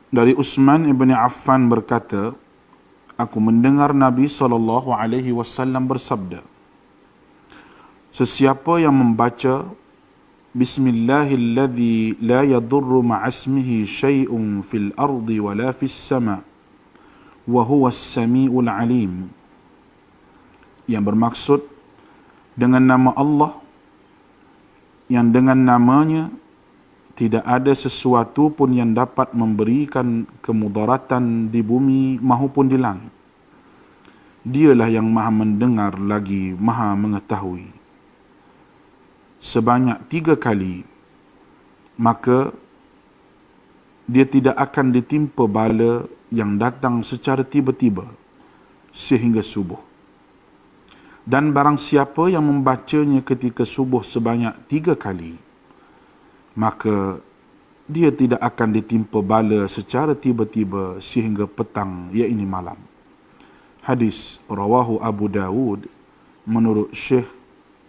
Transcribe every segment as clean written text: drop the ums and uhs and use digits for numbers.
Dari Utsman ibn Affan berkata, aku mendengar Nabi SAW bersabda, sesiapa yang membaca Bismillahilladzi la yadurru ma'asmihi syai'un fil ardi wala fis sama' wa huwas sami'ul alim, yang bermaksud dengan nama Allah yang dengan namanya tidak ada sesuatu pun yang dapat memberikan kemudaratan di bumi maupun di langit. Dialah yang maha mendengar lagi maha mengetahui. Sebanyak 3 kali, maka dia tidak akan ditimpa bala yang datang secara tiba-tiba sehingga subuh. Dan barang siapa yang membacanya ketika subuh sebanyak 3 kali, maka dia tidak akan ditimpa bala secara tiba-tiba sehingga petang, iaitu malam. Hadis rawahu Abu Dawud menurut Syekh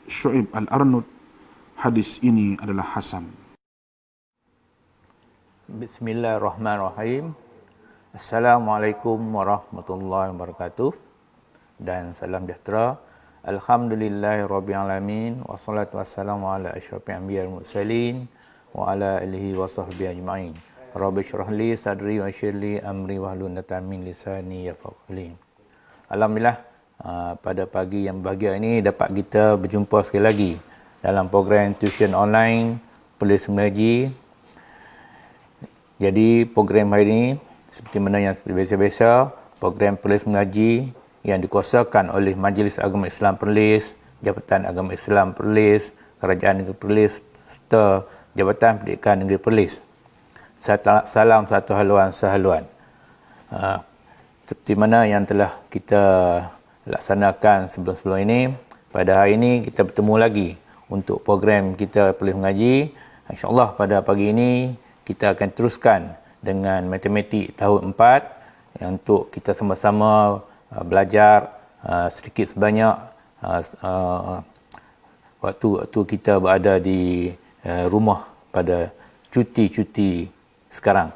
Syu'ib Al-Arnud. Hadis ini adalah hasan. Bismillahirrahmanirrahim. Assalamualaikum warahmatullahi wabarakatuh. Dan salam sejahtera. Alhamdulillahirabbil alamin, wassalatu wassalamu ala asyrafil anbiya'i wal mursalin wa ala alihi wa sahbihi ajma'in. Rabbi shrah li sadri wa yassir li amri wahlul 'uqdatam min lisani yafqahu qawli. Alhamdulillah, pada pagi yang bahagia ini dapat kita berjumpa sekali lagi dalam program tuition online Perlis Mengaji. Jadi program hari ini seperti mana yang biasa-biasa, program Perlis Mengaji yang dikuasakan oleh Majlis Agama Islam Perlis, Jabatan Agama Islam Perlis, Kerajaan Negeri Perlis serta Jabatan Pendidikan Negeri Perlis. Salam satu haluan sehaluan. Seperti mana yang telah kita laksanakan sebelum-sebelum ini, pada hari ini kita bertemu lagi untuk program kita Perlis Mengaji. InsyaAllah pada pagi ini kita akan teruskan dengan matematik tahun 4 yang untuk kita sama-sama belajar sedikit sebanyak waktu kita berada di rumah pada cuti-cuti sekarang.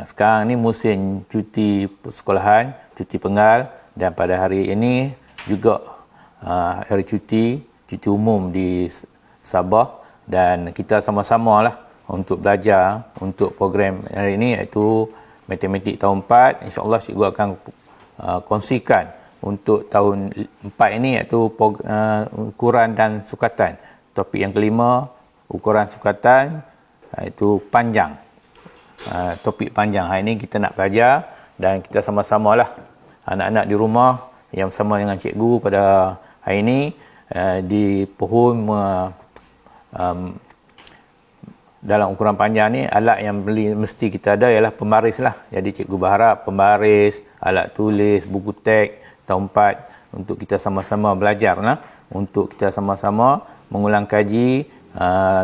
Sekarang ni musim cuti sekolahan, cuti penggal, dan pada hari ini juga hari cuti umum di Sabah, dan kita sama-sama lah untuk belajar untuk program hari ini iaitu matematik tahun 4. InsyaAllah cikgu akan kongsikan untuk tahun 4 ini iaitu ukuran dan sukatan. Topik yang kelima, ukuran sukatan, iaitu panjang. Topik panjang hari ini kita nak belajar, dan kita sama-sama lah anak-anak di rumah yang bersama dengan cikgu pada hari ini di pohon dalam ukuran panjang ni. Alat yang mesti kita ada ialah pembaris lah. Jadi cikgu berharap pembaris, alat tulis, buku teks tahun 4 untuk kita sama-sama belajar lah, untuk kita sama-sama mengulang kaji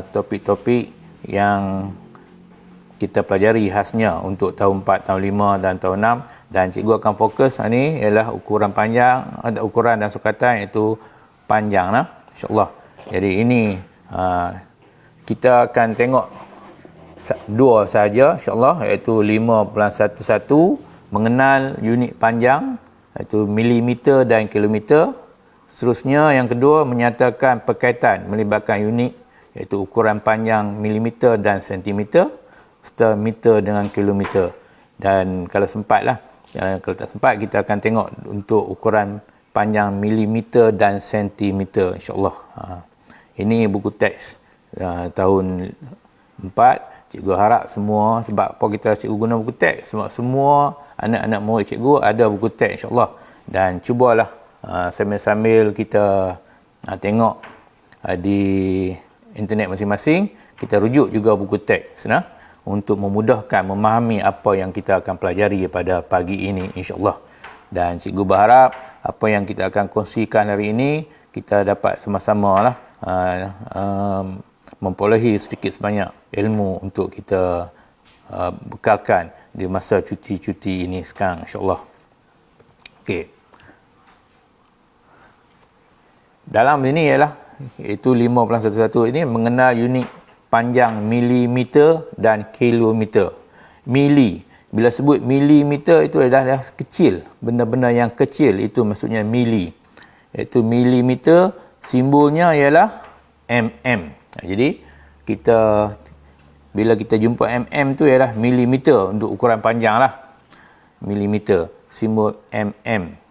topik-topik yang kita pelajari khasnya untuk tahun 4, tahun 5 dan tahun 6. Dan cikgu akan fokus hari ni ialah ukuran panjang, ukuran dan sukatan, iaitu panjang lah, insyaAllah. Jadi ini kita akan tengok 2 saja insyaAllah, iaitu 5.11 mengenal unit panjang, iaitu milimeter dan kilometer. Seterusnya yang kedua menyatakan perkaitan melibatkan unit, iaitu ukuran panjang milimeter dan sentimeter, serta meter dengan kilometer. Dan kalau sempatlah, kalau tak sempat kita akan tengok untuk ukuran panjang milimeter dan sentimeter insyaAllah. Ini buku teks tahun 4. Cikgu harap semua, sebab apa kita cikgu guna buku teks, sebab semua anak-anak murid cikgu ada buku teks insyaAllah. Dan cubalah sambil-sambil kita tengok di internet masing-masing, kita rujuk juga buku teks untuk memudahkan memahami apa yang kita akan pelajari pada pagi ini insyaAllah. Dan cikgu berharap apa yang kita akan kongsikan hari ini kita dapat sama-sama lah memperolehi sedikit sebanyak ilmu untuk kita bekalkan di masa cuti-cuti ini sekarang insyaAllah. Okey. Dalam ini ialah iaitu 5.11 ini mengenal unit panjang milimeter dan kilometer. Bila sebut milimeter itu adalah kecil, benda-benda yang kecil itu maksudnya mili. Iaitu milimeter, simbolnya ialah mm. Jadi kita bila kita jumpa mm tu ialah milimeter untuk ukuran panjang lah. Milimeter, simbol mm.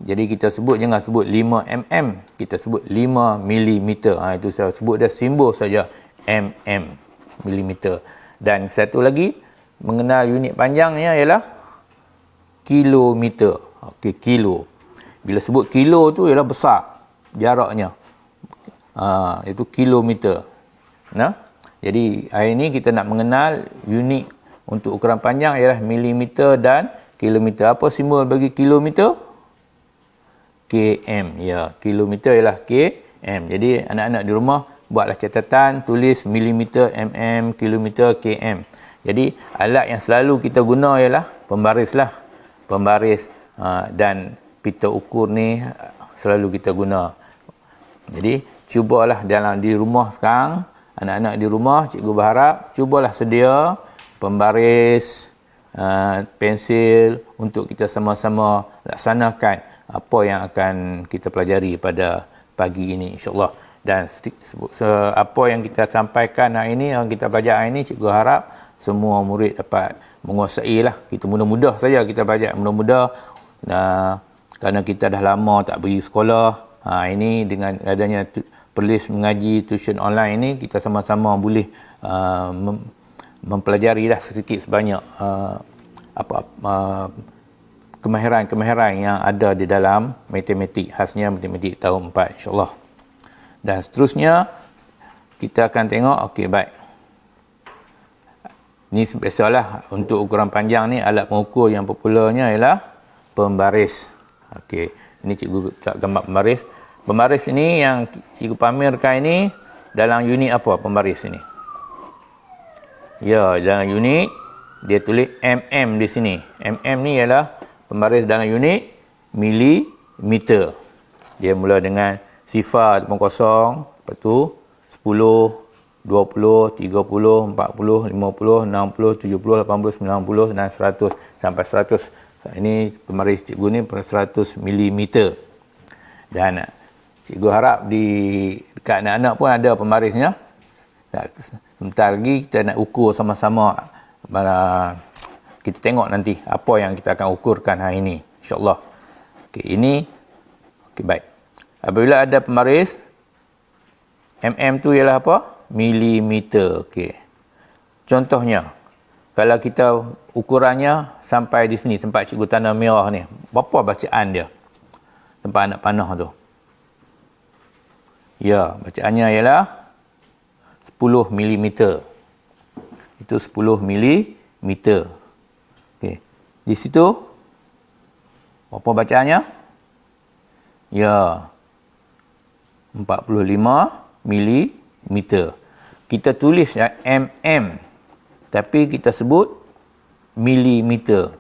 Jadi kita sebut, jangan sebut 5 mm, kita sebut 5 milimeter. Itu saya sebut dah simbol saja mm, milimeter. Dan satu lagi mengenal unit panjangnya ialah kilometer. Okey, kilo. Bila sebut kilo tu ialah besar jaraknya. Itu kilometer. Nah, jadi hari ini kita nak mengenal unit untuk ukuran panjang ialah milimeter dan kilometer. Apa simbol bagi kilometer? km. Ya, kilometer ialah km. Jadi anak-anak di rumah buatlah catatan, tulis milimeter, mm, kilometer, km. Jadi alat yang selalu kita guna ialah pembaris lah. Pembaris dan pita ukur ni selalu kita guna. Jadi cubalah dalam di rumah sekarang, anak-anak di rumah, cikgu berharap cubalah sedia pembaris, pensil untuk kita sama-sama laksanakan apa yang akan kita pelajari pada pagi ini, insyaAllah. Dan apa yang kita sampaikan hari ini, yang kita belajar hari ini, cikgu harap semua murid dapat menguasai lah. Kita mudah-mudah saja kita belajar, mudah-mudah. Kerana kita dah lama tak pergi sekolah, ini dengan adanya Perlis mengaji tuition online ini, kita sama-sama boleh mempelajari dah sedikit sebanyak kemahiran-kemahiran yang ada di dalam matematik, khasnya matematik tahun 4, insyaAllah. Dan seterusnya kita akan tengok, okey, baik. Ni biasalah untuk ukuran panjang ni, alat pengukur yang popularnya ialah pembaris. Okey, ini cikgu tak gambar pembaris. Pembaris ini yang cikgu pamerkan ini dalam unit apa pembaris ini? Ya, dalam unit dia tulis mm di sini. Mm ni ialah pembaris dalam unit milimeter. Dia mula dengan sifar ataupun kosong, lepas tu 10, 20, 30, 40, 50, 60, 70, 80, 90 dan 100 sampai 100. Ini pembaris cikgu ni 100 milimeter. Dan cikgu harap dekat anak-anak pun ada pembarisnya. Sebentar lagi kita nak ukur sama-sama. Kita tengok nanti apa yang kita akan ukurkan hari ini, insyaAllah. Okey, ini okey, baik. Apabila ada pembaris, mm tu ialah apa? Milimeter. Okey. Contohnya, kalau kita ukurannya sampai di sini, tempat cikgu tanda merah ni, berapa bacaan dia? Tempat anak panah tu. Ya, bacaannya ialah 10 milimeter. Itu 10 milimeter. Okey. Di situ berapa bacaannya? Ya, 45 milimeter. Kita tulis ya mm, tapi kita sebut milimeter.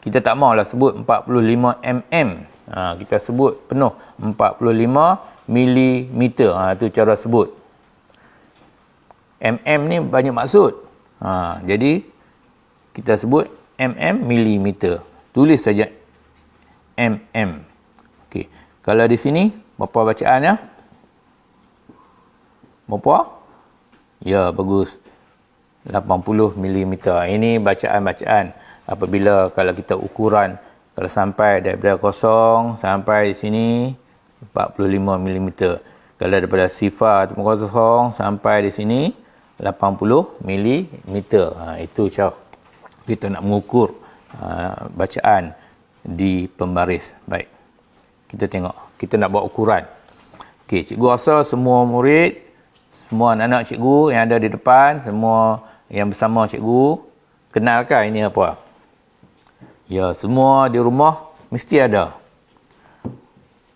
Kita tak maulah sebut 45 mm. Kita sebut penuh 45 milimeter. Itu cara sebut. Mm ni banyak maksud. Jadi kita sebut mm milimeter. Tulis saja mm. Okey. Kalau di sini berapa bacaannya? Berapa? Ya, bagus. 80 milimeter. Ini bacaan-bacaan apabila kalau kita ukuran, kalau sampai daripada kosong sampai di sini 45 milimeter. Kalau daripada sifar atau kosong sampai di sini 80 milimeter. Itu cara kita nak mengukur bacaan di pembaris. Baik. Kita tengok. Kita nak buat ukuran. Okey, cikgu rasa semua murid, semua anak-anak cikgu yang ada di depan, semua yang bersama cikgu, kenalkah ini apa? Ya, semua di rumah mesti ada.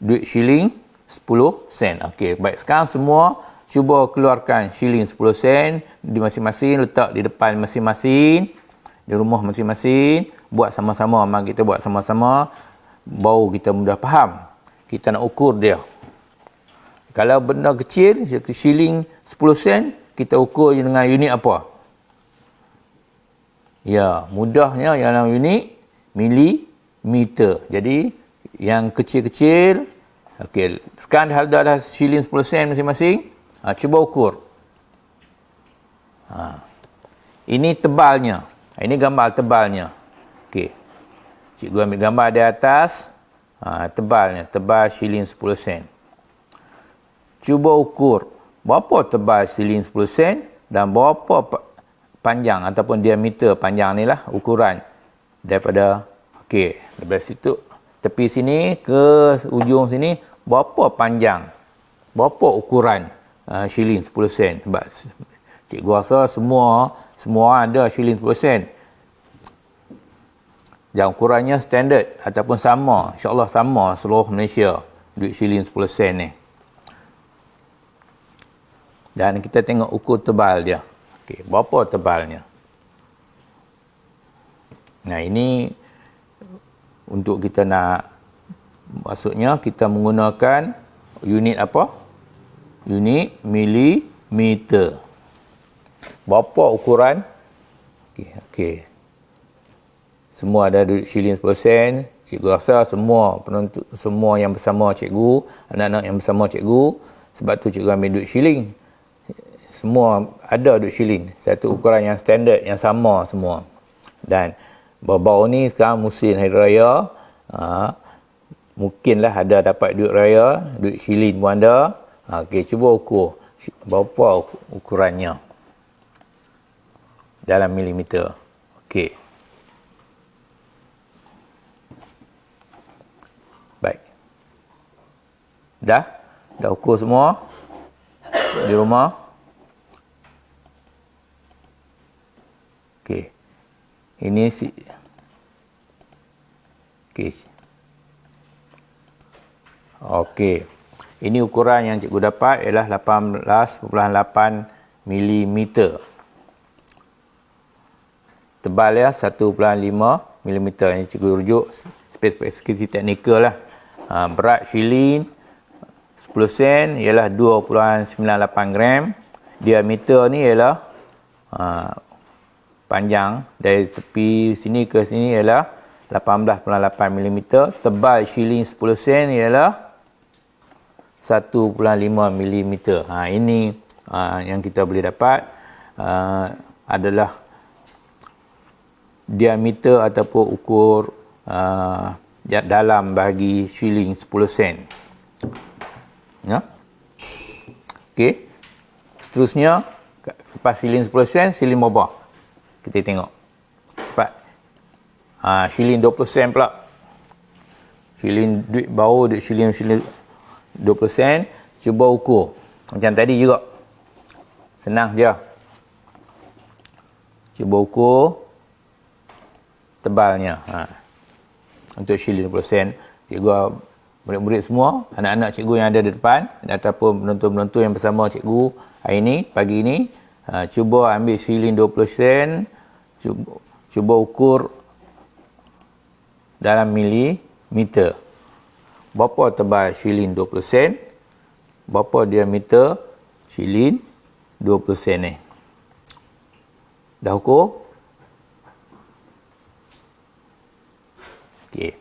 Duit shilling 10 sen. Okey, baik. Sekarang semua cuba keluarkan shilling 10 sen di masing-masing, letak di depan masing-masing, di rumah masing-masing, buat sama-sama. Mari kita buat sama-sama, baru kita mudah faham. Kita nak ukur dia. Kalau benda kecil, shilling 10 sen, kita ukur dengan unit apa? Ya, mudahnya yang unit milimeter. Jadi yang kecil-kecil, okey, sekarang dah shilling 10 sen masing-masing. Cuba ukur. Ini tebalnya. Ini gambar tebalnya. Okey. Cikgu ambil gambar di atas. Tebalnya, tebal shilling 10 sen. Cuba ukur berapa tebal shilling 10 sen dan berapa panjang ataupun diameter panjang ni lah ukuran daripada daripada situ tepi sini ke ujung sini berapa panjang, berapa ukuran shilling 10 sen. Sebab cikgu rasa semua ada shilling 10 sen. Dan ukurannya standard ataupun sama, insya-Allah sama seluruh Malaysia duit shilling 10 sen ni. Dan kita tengok ukur tebal dia. Berapa tebalnya? Nah, ini untuk kita nak, maksudnya kita menggunakan unit apa? Unit milimeter. Berapa ukuran? Okey. Semua ada duit shilling 10 sen. Cikgu rasa semua penonton, semua yang bersama cikgu, anak-anak yang bersama cikgu, sebab tu cikgu ambil duit shilling. Semua ada duit shilling. Satu ukuran yang standard, yang sama semua. Dan baru-baru ni sekarang musim Hari Raya, mungkinlah ada dapat duit raya, duit shilling pun ada. Cuba ukur berapa ukurannya dalam milimeter. Baik. Dah ukur semua di rumah. Ini ini ukuran yang cikgu dapat ialah 18.8 mm. Tebal ya 1.5 mm. Yang cikgu rujuk spesifikasi teknikal lah. Berat shilling 10 sen ialah 2.98 gram. Diameter ni ialah panjang dari tepi sini ke sini ialah 18.8 mm. Tebal shilling 10 sen ialah 1.5 mm. Ini yang kita boleh dapat adalah diameter ataupun ukur dalam bagi shilling 10 sen. Ya. Okey. Seterusnya lepas shilling 10 sen, shilling berapa? Kita tengok. Cepat. Shilling 20 sen pula. Shilling duit baru, duit shilling 20 sen. Cuba ukur. Macam tadi juga. Senang je. Cuba ukur tebalnya. Untuk shilling 20 sen. Cikgu, murid-murid semua, anak-anak cikgu yang ada di depan ataupun penonton-penonton yang bersama cikgu hari ini, pagi ini, cuba ambil shilling 20 sen. Cuba ukur dalam milimeter. Berapa tebal shilling 20 sen? Berapa diameter shilling 20 sen ni? Dah ukur? Okey.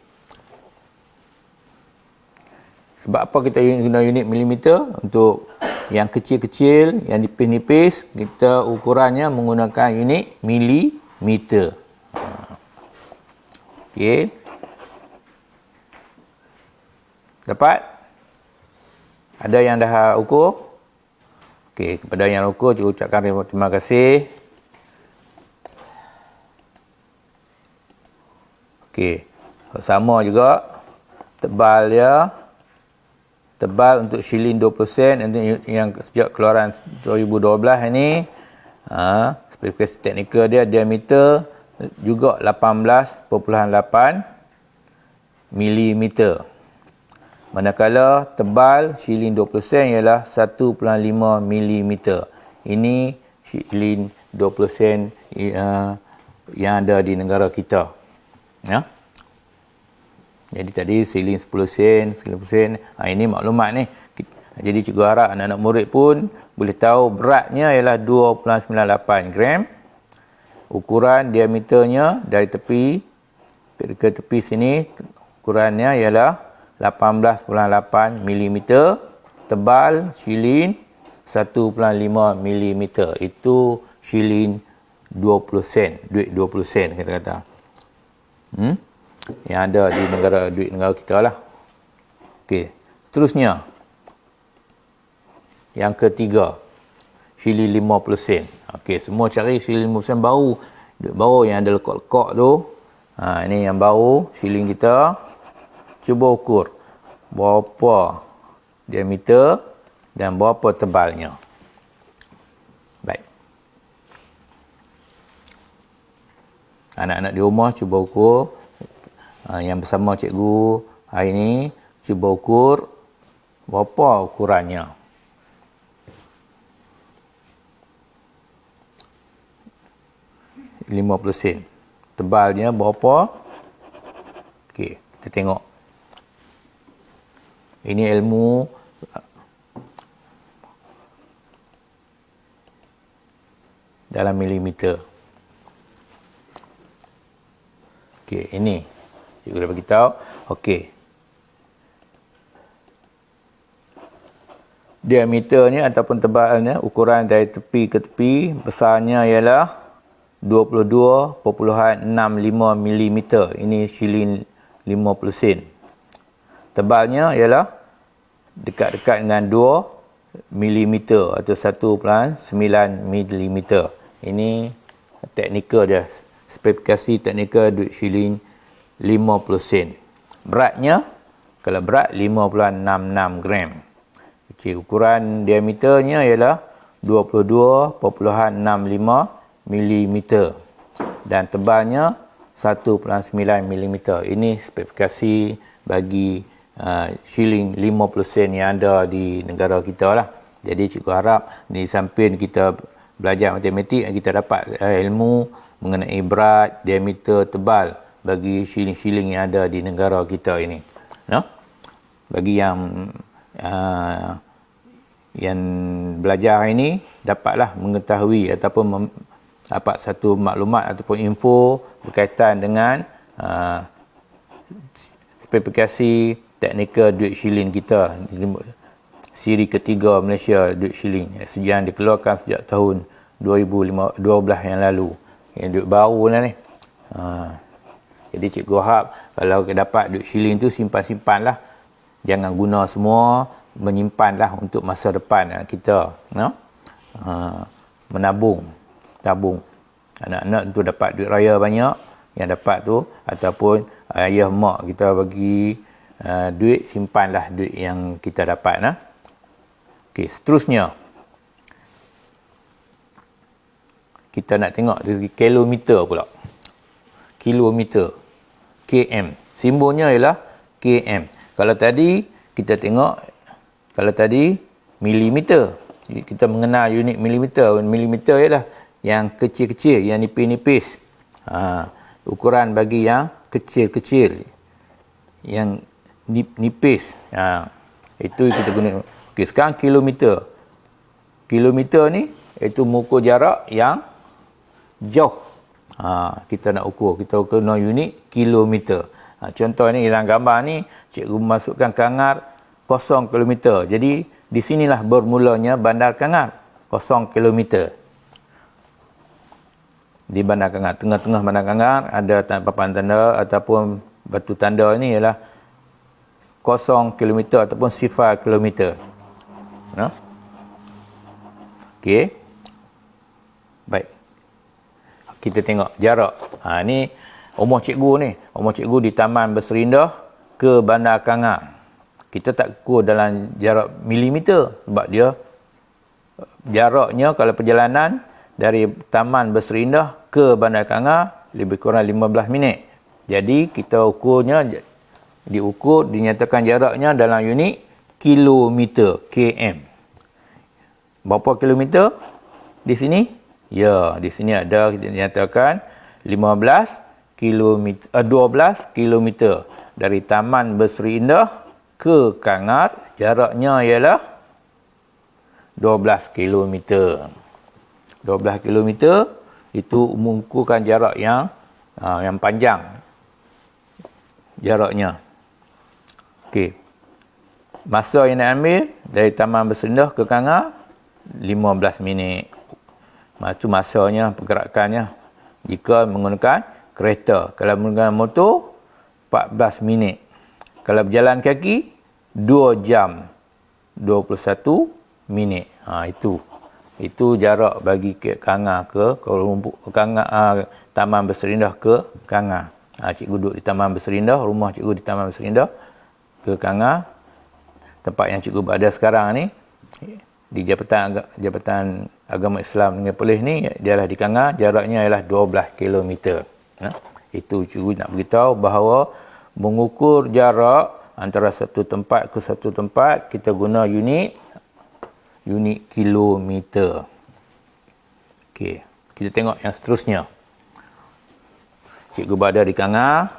Sebab apa kita guna unit milimeter? Untuk yang kecil-kecil, yang nipis-nipis, kita ukurannya menggunakan unit milimeter. Okey. Dapat? Ada yang dah ukur? Okey, kepada yang ukur, cikgu ucapkan terima kasih. Okey. Sama juga tebal dia. Tebal untuk shilling 20 sen yang sejak keluaran 2012 ini. Spesifikasi teknikal dia, diameter juga 18.8 mm. Manakala tebal shilling 20 sen ialah 1.5 mm. Ini shilling 20 sen yang ada di negara kita. Ya. Jadi tadi shilling 10 sen, 10 sen. Ini maklumat ni. Jadi cikgu harap anak-anak murid pun boleh tahu beratnya ialah 2.98 gram. ukuran diameternya dari tepi ke tepi sini, ukurannya ialah 18.8 mm, tebal shilling 1.5 mm. Itu shilling 20 sen, duit 20 sen kata-kata. Yang ada di duit negara kita lah. Okey, seterusnya yang ketiga, shilling 50 sen. Okey, semua cari shilling 50 sen baru. Duit baru yang ada lekok-lekok tu. Ini yang baru, shilling kita. Cuba ukur berapa diameter dan berapa tebalnya. Baik. Anak-anak di rumah cuba ukur. Yang bersama cikgu hari ini, cuba ukur berapa ukurannya. RM50 sen. Tebalnya berapa? Okey, kita tengok. Ini ilmu dalam milimeter. Okey, ini cikgu dah beritahu. Okey. Diameternya ataupun tebalnya, ukuran dari tepi ke tepi, besarnya ialah 22.65 mm. Ini shilling 50 sen. Tebalnya ialah dekat-dekat dengan 2 mm atau 1.9 mm. Ini teknikal dia. Spesifikasi teknikal duit shilling 50 sen. Beratnya, kalau berat 5.66 gram. Okey, ukuran diameternya ialah 22.65 mm dan tebalnya 1.9 mm. Ini spesifikasi bagi shilling 50 sen yang ada di negara kita lah. Jadi cikgu harap di samping kita belajar matematik, kita dapat ilmu mengenai berat, diameter, tebal bagi shilling-shilling yang ada di negara kita ini. Bagi yang belajar hari ini dapatlah mengetahui ataupun dapat satu maklumat ataupun info berkaitan dengan spesifikasi teknikal duit shilling kita, siri ketiga Malaysia duit shilling yang dikeluarkan sejak tahun 2012 yang lalu. Yang duit baru lah ni. Jadi cikgu harap kalau dapat duit shilling tu simpan-simpan lah. Jangan guna semua, menyimpanlah untuk masa depan kita. Menabung, tabung. Anak-anak tu dapat duit raya banyak, yang dapat tu ataupun ayah mak kita bagi duit, simpanlah duit yang kita dapat. Okey, seterusnya kita nak tengok dari kilometer pula. Kilometer, km. Simbolnya ialah km. Kalau tadi kita tengok, kalau tadi milimeter, kita mengenal unit milimeter. Milimeter ialah yang kecil-kecil, yang nipis-nipis. Ukuran bagi yang kecil-kecil, yang nipis. Itu kita guna. Okey, sekarang kilometer. Kilometer ni itu mengukur jarak yang jauh. Kita nak ukur, kita guna unit kilometer. Contoh ni dalam gambar ni cikgu masukkan Kangar 0 km. Jadi di sinilah bermulanya Bandar Kangar, 0 km. Di Bandar Kangar, tengah-tengah Bandar Kangar ada papan tanda ataupun batu tanda ni ialah 0 km ataupun 0 km. Okey. Baik. Kita tengok jarak. Ni rumah cikgu ni. Rumah cikgu di Taman Berseri Indah ke Bandar Kangar. Kita tak ukur dalam jarak milimeter sebab dia jaraknya kalau perjalanan dari Taman Berseri Indah ke Bandar Kangar lebih kurang 15 minit. Jadi kita ukurnya, dinyatakan jaraknya dalam unit kilometer, km. Berapa kilometer di sini? Ya, di sini ada dinyatakan 12 kilometer dari Taman Berseri Indah ke Kangar, jaraknya ialah 12 kilometer. 12 kilometer itu mengukurkan jarak yang panjang jaraknya. Okey. Masa yang nak ambil dari Taman Berserindah ke Kangar 15 minit. Itu masanya, pergerakannya. Jika menggunakan kereta. Kalau menggunakan motor 14 minit. Kalau berjalan kaki 2 jam 21 minit. Itu jarak bagi ke Kangar ke Kuala Lumpur, Taman Berserindah ke Kangar. Cikgu duduk di Taman Berserindah, rumah cikgu di Taman Berserindah ke Kangar. Tempat yang cikgu berada sekarang ni di Jabatan Agama Islam Negeri Perlis ni, dia adalah di Kangar, jaraknya ialah 12 km. Itu cikgu nak beritahu bahawa mengukur jarak antara satu tempat ke satu tempat, kita guna unit kilometer. Okey, kita tengok yang seterusnya. Cikgu berada di Kangar,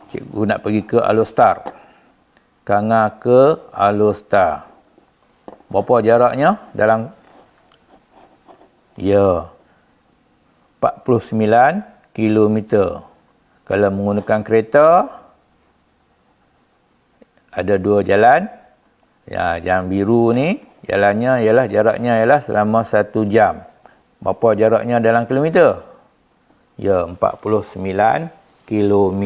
cikgu nak pergi ke Alostar. Kangar ke Alostar. Berapa jaraknya dalam 49 km. Kalau menggunakan kereta ada 2 jalan. Jalan biru ni jalannya jaraknya ialah selama 1 jam. Berapa jaraknya dalam kilometer? 49 km.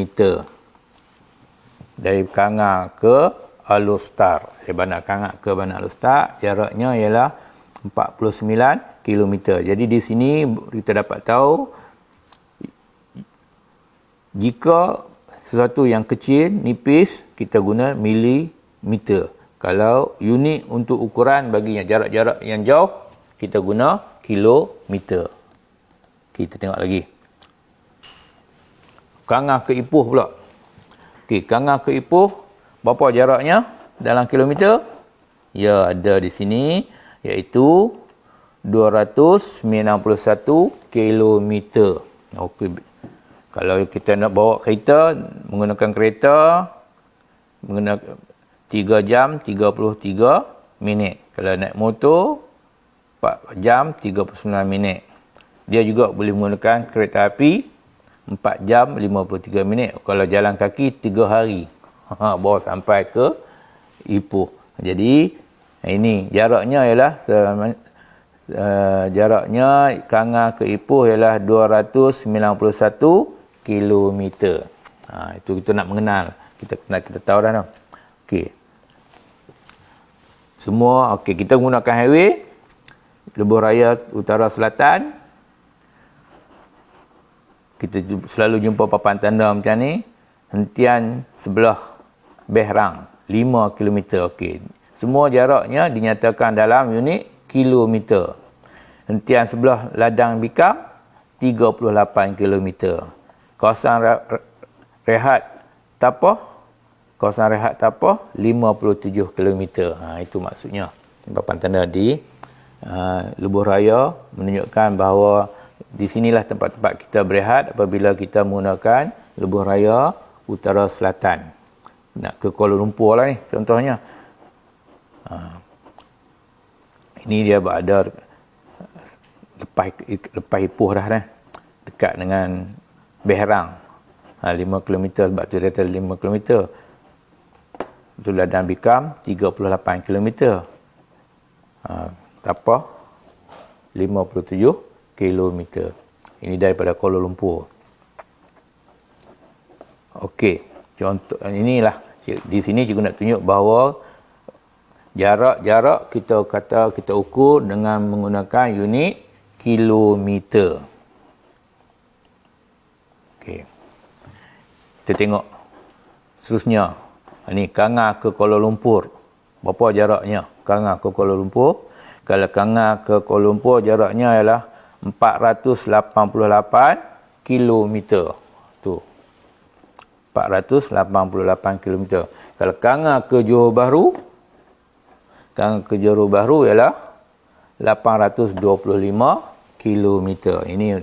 Dari Kangar ke Alostar. Dari Bandar Kangar ke Bandar Alostar, jaraknya ialah 49 km. Jadi di sini kita dapat tahu, jika sesuatu yang kecil, nipis, kita guna milimeter. Kalau unit untuk ukuran bagi jarak-jarak yang jauh, kita guna kilometer. Kita tengok lagi. Kangar ke Ipoh pula. Okey, Kangar ke Ipoh, berapa jaraknya dalam kilometer? Ada di sini, iaitu 291 kilometer. Okey. Kalau kita nak bawa kereta, menggunakan kereta, menggunakan 3 jam 33 minit. Kalau naik motor, 4 jam 39 minit. Dia juga boleh menggunakan kereta api, 4 jam 53 minit. Kalau jalan kaki 3 hari. Bawa sampai ke Ipoh. Jadi ini jaraknya ialah Kangar ke Ipoh ialah 291 km. Itu kita nak mengenal. Kita tahu dah. Okey. Semua okey, kita gunakan highway Lebuh Raya Utara Selatan. Kita selalu jumpa papan tanda macam ni. Hentian sebelah Behrang 5 km. Okey. Semua jaraknya dinyatakan dalam unit kilometer. Hentian sebelah Ladang Bikam 38 km. Kawasan rehat Tapah 57 km. Itu maksudnya. Papan tanda di Lebuh Raya menunjukkan bahawa di sinilah tempat-tempat kita berehat apabila kita menggunakan Lebuh Raya Utara Selatan. Nak ke Kuala Lumpur lah ni contohnya. Ini dia berada lepas Ipoh dah kan. Dekat dengan Behrang. 5 km, sebab tu dia kata 5 km. Itu Ladang Bikam 38 km. Tapah 57 km. Ini daripada Kuala Lumpur. Okey, contoh inilah di sini cikgu nak tunjuk bahawa jarak kita ukur dengan menggunakan unit kilometer. Okey. Kita tengok seterusnya. Ini Kangar ke Kuala Lumpur. Berapa jaraknya? Kangar ke Kuala Lumpur. Kalau Kangar ke Kuala Lumpur jaraknya ialah 488 km. Tu. 488 km. Kalau Kangar ke Johor Bahru, ialah 825 km. Ini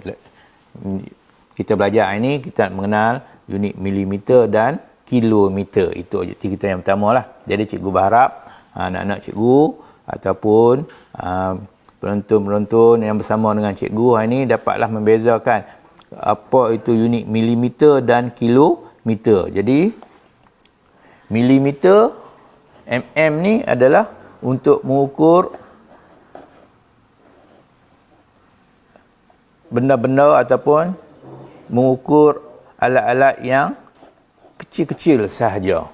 kita belajar ini, kita mengenal unit milimeter dan kilometer. Itu objektif kita yang pertama lah. Jadi cikgu berharap anak-anak cikgu ataupun penonton-penonton yang bersama dengan cikgu hari ini dapatlah membezakan apa itu unit milimeter dan kilometer. Jadi milimeter, mm ni adalah untuk mengukur benda-benda ataupun mengukur alat-alat yang kecil-kecil sahaja.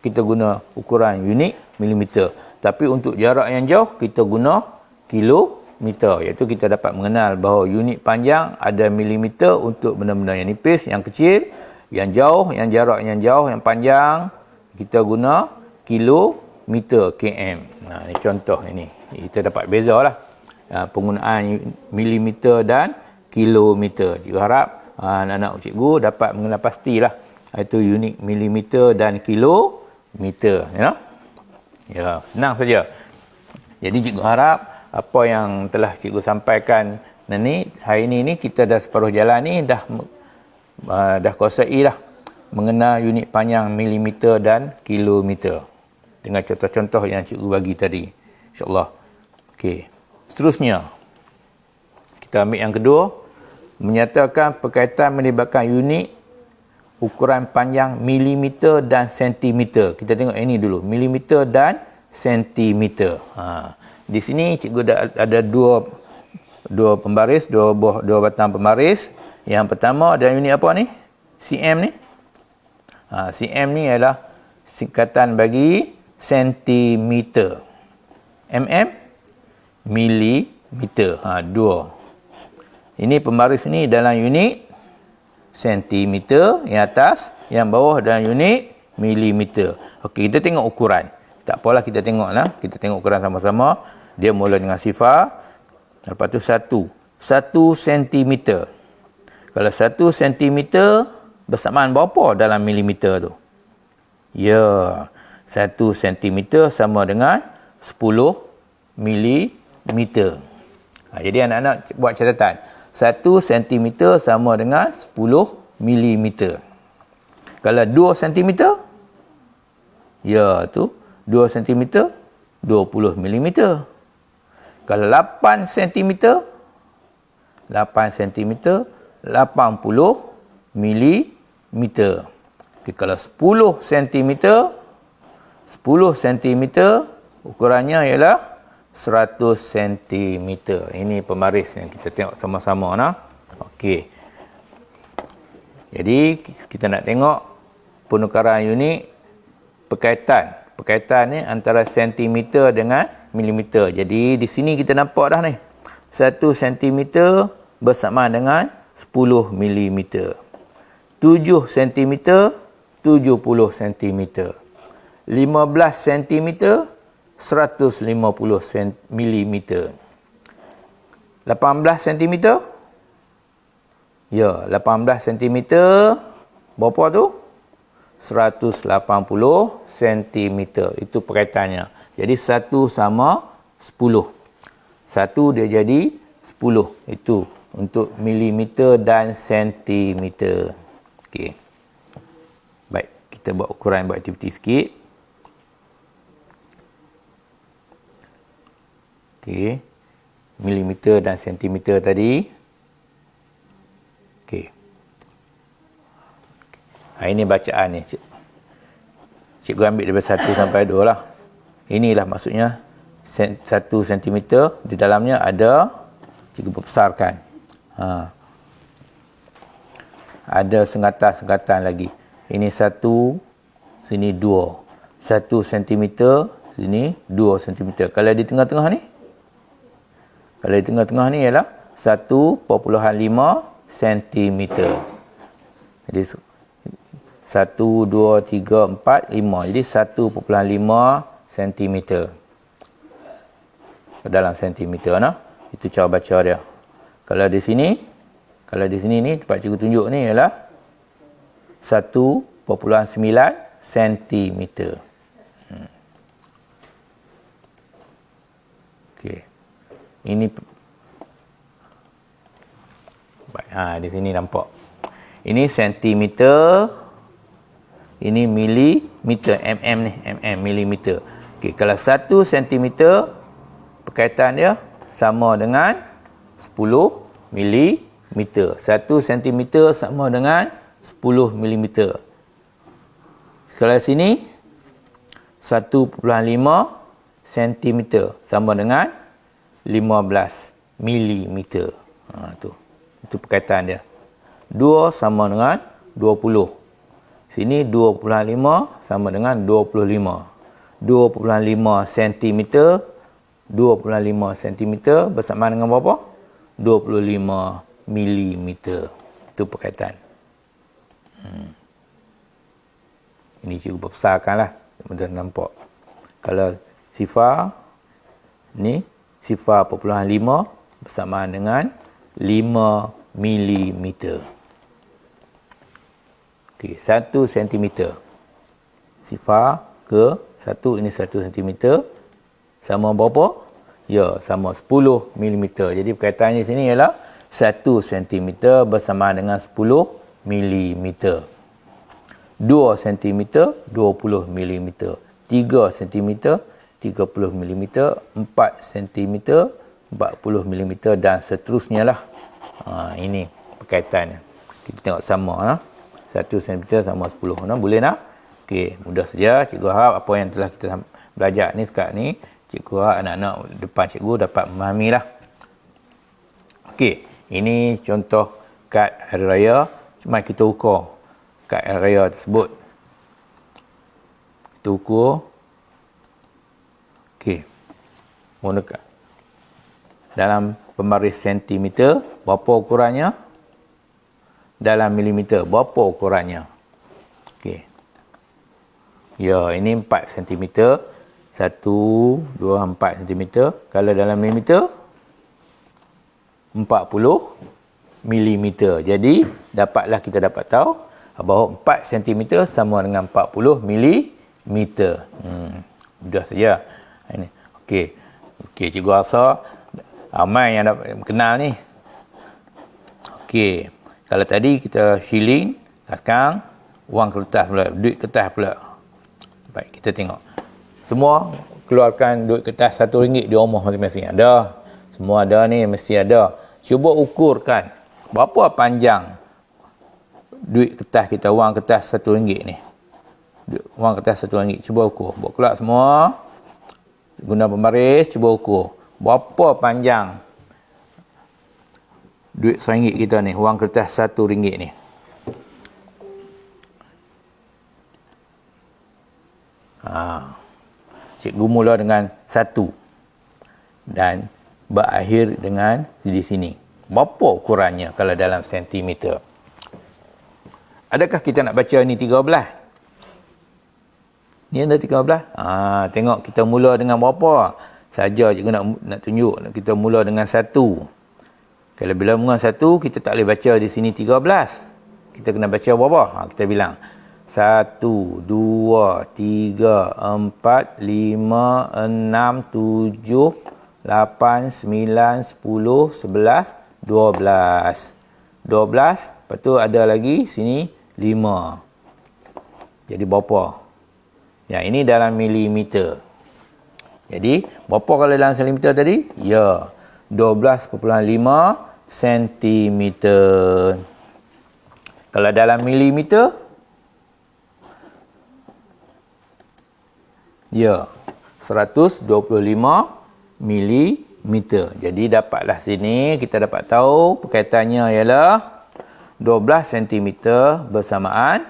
Kita guna ukuran unit milimeter. Tapi untuk jarak yang jauh, kita guna kilometer. Iaitu kita dapat mengenal bahawa unit panjang ada milimeter untuk benda-benda yang nipis, yang kecil, yang jauh, yang jarak yang jauh, yang panjang, kita guna kilometer, km. Nah, ini contoh ini. Kita dapat bezalah penggunaan milimeter dan kilometer. Cikgu harap anak-anak cikgu dapat mengenal pastilah itu unit milimeter dan kilometer, ya, senang saja. Jadi cikgu harap apa yang telah cikgu sampaikan hari ini kita dah separuh jalan ni dah kuasai dah mengenal unit panjang milimeter dan kilometer dengan contoh-contoh yang cikgu bagi tadi, insya-Allah. Okey. Seterusnya kita ambil yang kedua, menyatakan perkaitan melibatkan unit ukuran panjang milimeter dan sentimeter. Kita tengok ini dulu, milimeter dan sentimeter. Di sini cikgu ada dua pembaris, dua batang pembaris. Yang pertama ada unit apa ni? cm ni. Cm ni adalah singkatan bagi sentimeter. mm milimeter. Dua. Ini pembaris ni dalam unit sentimeter yang atas, yang bawah dalam unit milimeter. Okey, kita tengok ukuran. Tak apalah, kita tengoklah. Kita tengok ukuran sama-sama. Dia mula dengan sifar. Lepas tu 1 sentimeter. Kalau 1 sentimeter bersamaan berapa dalam milimeter tu? Ya, 1 sentimeter sama dengan 10 milimeter. Jadi anak-anak buat catatan. 1 cm sama dengan 10 mm. Kalau 2 cm, ya tu 2 cm 20 mm. Kalau 8 cm, 8 cm 80 mm. Okay, kalau 10 cm, 10 cm ukurannya ialah 100 cm. Ini pembaris yang kita tengok sama-sama nah. Okey. Jadi kita nak tengok penukaran unit perkaitan. Perkaitan ni antara sentimeter dengan milimeter. Jadi di sini kita nampak dah ni. 1 cm bersamaan dengan 10 mm. 7 cm 70 cm. 15 cm 150 mm. 18 cm, ya, 18 cm berapa tu? 180 cm. Itu perkaitannya. Jadi 1 sama 10. 1 dia jadi 10. Itu untuk milimeter dan sentimeter. Okey. Baik, kita buat ukuran, buat aktiviti sikit. Okey. Milimeter dan sentimeter tadi. Okey. Ini bacaan ni. Cikgu ambil daripada 1 sampai 2 lah. Inilah maksudnya 1 sentimeter. Di dalamnya ada, cikgu besarkan. Ada sengatan-sengatan lagi. Ini 1, sini 2. 1 sentimeter, sini 2 sentimeter. Kalau di tengah-tengah ni? Kalau di tengah-tengah ni ialah 1.5 cm. Jadi 1, 2, 3, 4, 5. Jadi 1.5 cm. Dalam sentimeter nah. Itu cara baca dia. Kalau di sini ni tempat cikgu tunjuk ni ialah 1.9 cm. Okey. Ini baik, di sini nampak. Ini sentimeter, ini milimeter, mm ni, mm milimeter. Okey, kalau 1 cm perkaitan dia sama dengan 10 milimeter. 1 sentimeter sama dengan 10 milimeter. Kalau sini 1,5 sentimeter sama dengan 15 milimeter. Itu perkataan dia. 2 sama dengan 20. Sini 2,5 sama dengan 25. 2,5 sentimeter 2,5 sentimeter bersamaan dengan berapa? 25 milimeter. Itu perkataan. Ini cikgu berbesarkanlah. Mudah nampak. Kalau sifar, ni sifar 0,5 bersamaan dengan 5 milimeter. Okey, 1 sentimeter. Sifar ke 1, ini 1 sentimeter. Sama berapa? Ya, sama 10 milimeter. Jadi perkataannya sini ialah 1 sentimeter bersamaan dengan 10 milimeter. 2 cm 20 mm, 3 cm 30 mm, 4 cm 40 mm dan seterusnya lah. Ini perkaitannya. Kita tengok sama lah. 1 cm sama 10. Boleh nak? Okey, mudah saja. Cikgu harap apa yang telah kita belajar ni sekarang ni, cikgu harap anak-anak depan cikgu dapat memahami lah. Okey, ini contoh kad hari raya. Cuma kita ukur kad hari raya tersebut. Kita ukur. Okey. Menggunakan dalam pembaris sentimeter, berapa ukurannya? Dalam milimeter, berapa ukurannya? Okey. Ya, ini 4 cm. 1, 2, 4 cm. Kalau dalam milimeter, 40 milimeter. Jadi, kita dapat tahu bahawa 4 cm sama dengan 40 milimeter. Mudah saja. Ini. Okey. Okey, cikgu rasa ramai yang dapat kenal ni. Okey. Kalau tadi kita shilling, sekarang wang kertas pula, duit kertas pula. Baik, kita tengok. Semua keluarkan duit kertas RM1 di rumah masing-masing. Ada. Semua ada ni, mesti ada. Cuba ukurkan berapa panjang duit kertas kita, wang kertas RM1 ni. Wang kertas RM1. Cuba ukur. Buat keluar semua. Guna pembaris, cuba ukur. Berapa panjang duit RM1 kita ni, wang kertas RM1 ni. Cikgu mula dengan 1 dan berakhir dengan di sini. Berapa ukurannya kalau dalam sentimeter? Adakah kita nak baca ni 13? Ni ada 13. Tengok kita mula dengan berapa? Saja cikgu nak tunjuk. Kita mula dengan 1. Kalau bila mula 1, kita tak boleh baca di sini 13. Kita kena baca berapa? Kita bilang. 1, 2, 3, 4, 5, 6, 7, 8, 9, 10, 11, 12. 12. Lepas tu ada lagi sini 5. Jadi berapa? Ya, ini dalam milimeter. Jadi, berapa kalau dalam sentimeter tadi? Ya, 12,5 sentimeter. Kalau dalam milimeter? Ya, 125 milimeter. Jadi, dapatlah sini, kita dapat tahu perkaitannya ialah 12 sentimeter bersamaan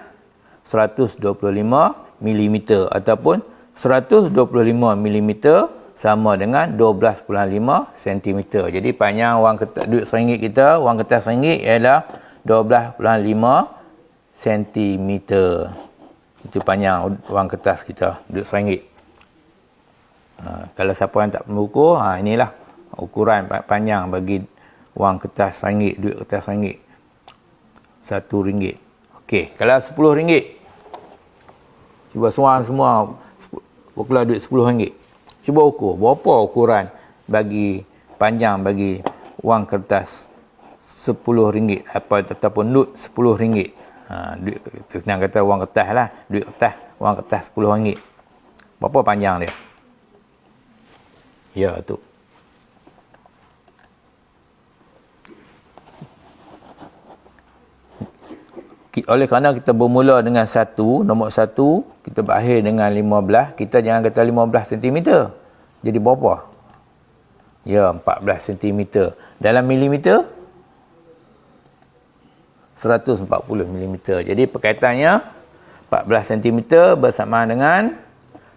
125 milimeter ataupun 125 milimeter sama dengan 12,5 sentimeter. Jadi panjang wang kertas duit RM1 kita, wang kertas RM1 ialah 12,5 sentimeter. Itu panjang wang kertas kita, duit RM1. Kalau siapa yang tak mengukur, inilah ukuran panjang bagi wang kertas RM1, duit kertas RM1. RM1. Okey, kalau RM10, cuba semua keluar duit RM10. Cuba ukur berapa ukuran bagi panjang bagi wang kertas RM10 ataupun note RM10. Duit senang kata wang kertas lah, duit kertas, wang kertas RM10. Berapa panjang dia? Ya, tu. oleh kerana kita bermula dengan 1, nombor 1, kita berakhir dengan 15, kita jangan kata 15 cm. Jadi berapa? Ya, 14 cm. Dalam milimeter 140 mm. Jadi perkaitannya 14 cm bersamaan dengan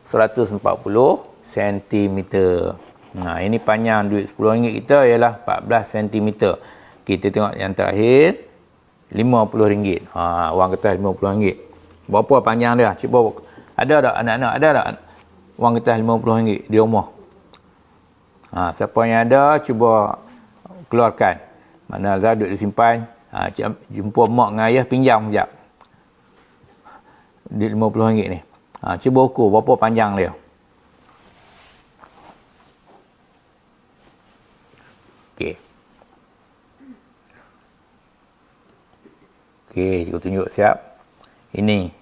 140 cm. Nah, ini panjang duit RM10 kita ialah 14 cm. Kita tengok yang terakhir RM50. Wang kertas RM50. Berapa panjang dia? Cuba ada tak anak-anak? Ada tak wang kertas RM50 di rumah? Siapa yang ada cuba keluarkan. Mana ada duit disimpan. Jumpa mak dengan ayah pinjam sekejap. Duit RM50 ni. Cuba ukur berapa panjang dia. Okey. Okey, cikgu tunjuk siap. Ini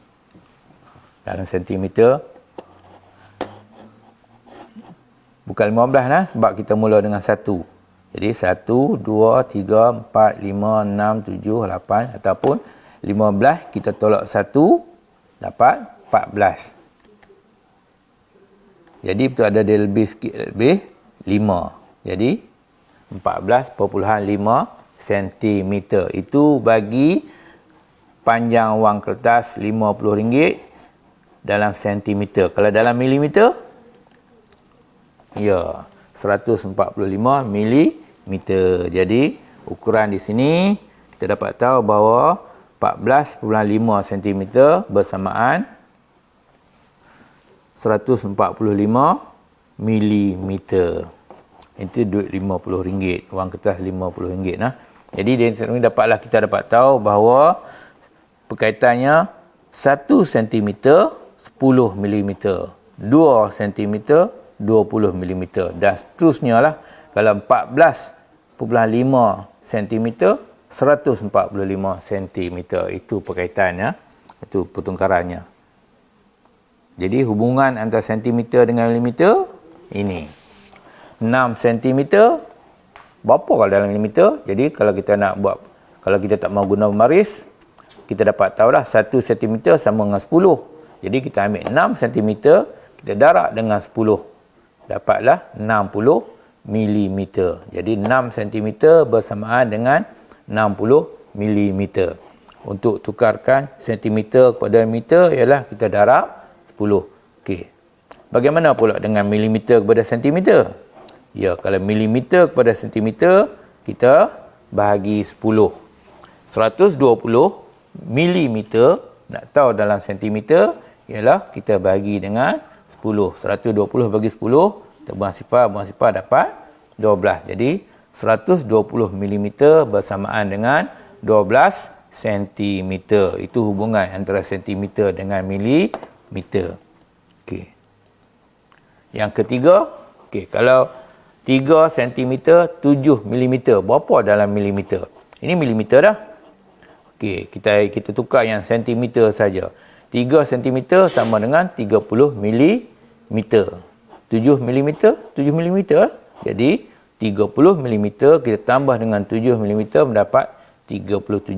dalam sentimeter. Bukan 15 lah, sebab kita mula dengan 1. Jadi 1, 2, 3, 4, 5, 6, 7, 8 ataupun 15 kita tolak 1 dapat 14. Jadi betul ada dia lebih sikit, lebih 5. Jadi 14.5 cm. Itu bagi panjang wang kertas RM50 dalam sentimeter. Kalau dalam milimeter, ya 145 mm. Jadi ukuran di sini kita dapat tahu bahawa 14.5 cm bersamaan 145 mm. Itu duit RM50, wang kertas RM50 nah. Jadi dari sini kita dapat tahu bahawa perkaitannya 1 cm 10 mm, 2 cm 20 mm dan seterusnya lah. Kalau 14.5 cm 145 cm, itu perkaitannya, itu pertengkarannya. Jadi hubungan antara sentimeter dengan milimeter ini 6 cm berapa kalau dalam milimeter. Jadi kalau kita nak buat, kalau kita tak mahu guna pembaris, kita dapat tahulah 1 cm sama dengan 10. Jadi kita ambil 6 cm, kita darab dengan 10, dapatlah 60 mm. Jadi 6 cm bersamaan dengan 60 mm. Untuk tukarkan sentimeter kepada meter ialah kita darab 10. Okey. Bagaimana pula dengan milimeter kepada sentimeter? Ya, kalau milimeter kepada sentimeter, kita bahagi 10. 120 milimeter, nak tahu dalam sentimeter, ialah kita bahagi dengan 10. 120 bagi 10, kita buang sifar dapat 12. Jadi 120 mm bersamaan dengan 12 cm. Itu hubungan antara sentimeter dengan milimeter. Okey. Yang ketiga, okey, kalau 3 cm 7 mm, berapa dalam milimeter? Ini milimeter dah. Okey, kita tukar yang sentimeter saja. 3 cm sama dengan 30 mm. 7 mm, 7 mm. Jadi 30 mm kita tambah dengan 7 mm mendapat 37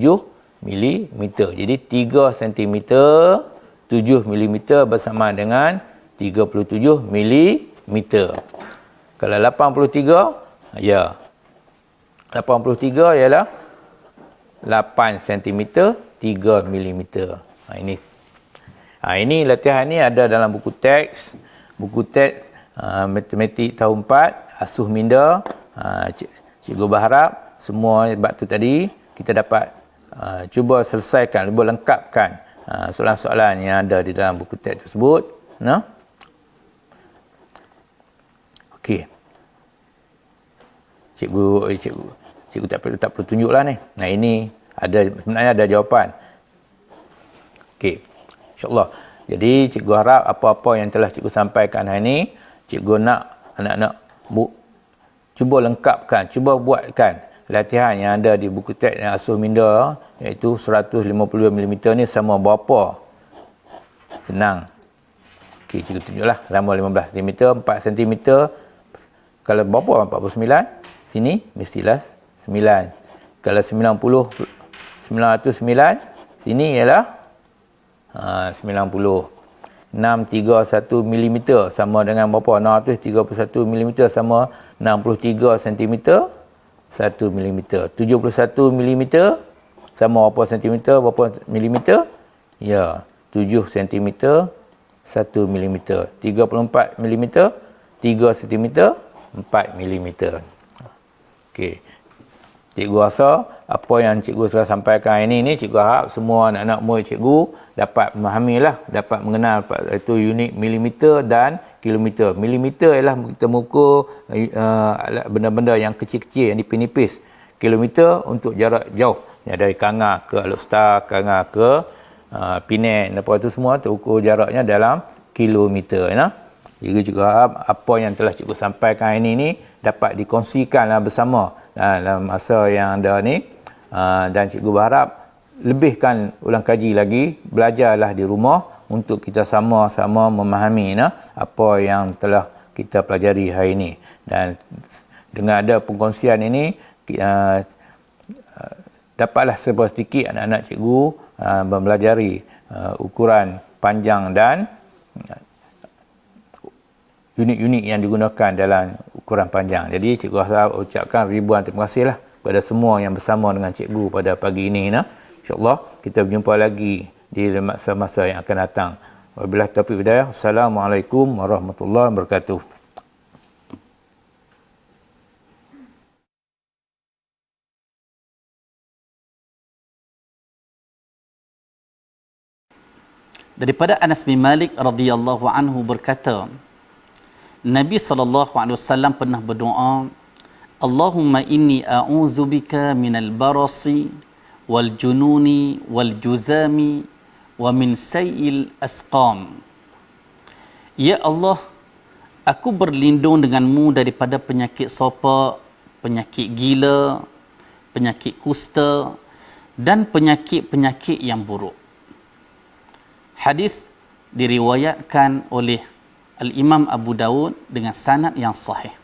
mm. Jadi 3 cm 7 mm bersama dengan 37 mm. Kalau 83, ya. 83 ialah 8 cm 3 mm. Ini latihan ni ada dalam buku teks. Buku teks matematik tahun 4, Asuh Minda, Cikgu berharap semua bab tu tadi kita dapat cuba selesaikan, cuba lengkapkan soalan-soalan yang ada di dalam buku teks tersebut. Nah. Okey. Cikgu tak perlu tunjuklah ni. Nah, ini sebenarnya ada jawapan. Okey. InsyaAllah. Jadi cikgu harap apa-apa yang telah cikgu sampaikan hari ini, cikgu nak anak-anak cuba lengkapkan, cuba buatkan latihan yang ada di buku teks yang Asuh Minda, iaitu 150 mm ni sama berapa. Senang. Okey, cikgu tunjuklah. Lama 15 cm, 4 cm. Kalau berapa? 49. Sini mestilah 9. Kalau 909, Sini ialah 90. 631 mm sama dengan berapa? 631 mm sama 63 cm 1 mm. 71 mm sama berapa centimeter? Berapa milimeter? Ya, 7 cm 1 mm. 34 mm 3 cm 4 mm. Okey. Cikgu rasa apa yang cikgu telah sampaikan ini ni, cikgu harap semua anak-anak murid cikgu dapat memahamilah, dapat mengenal itu unit milimeter dan kilometer. Milimeter ialah kita mengukur benda-benda yang kecil-kecil, yang nipis-nipis. Kilometer untuk jarak jauh, ya, dari Kanga ke Alustar, Kanga ke Penang, apa itu semua terukur jaraknya dalam kilometer. Ya. Jadi cikgu harap apa yang telah cikgu sampaikan ini dapat dikongsikanlah bersama dalam masa yang ada ni, dan cikgu berharap lebihkan ulang kaji lagi, belajarlah di rumah untuk kita sama-sama memahami apa yang telah kita pelajari hari ini. Dan dengan ada pengkongsian ini, dapatlah sedikit anak-anak cikgu mempelajari ukuran panjang dan unit-unit yang digunakan dalam ukuran panjang. Jadi cikgu harap ucapkan ribuan terima kasihlah kepada semua yang bersama dengan cikgu pada pagi ini. InsyaAllah kita berjumpa lagi di masa-masa yang akan datang. Wabillahi taufiq wal hidayah. Assalamualaikum warahmatullahi wabarakatuh. Daripada Anas bin Malik radhiyallahu anhu berkata, Nabi SAW pernah berdoa, Allahumma inni a'udzubika minal barasi wal jununi wal juzami wa min sayil asqam. Ya Allah, aku berlindung denganmu daripada penyakit sopak, penyakit gila, penyakit kusta dan penyakit-penyakit yang buruk. Hadis diriwayatkan oleh Al-Imam Abu Dawud dengan sanad yang sahih.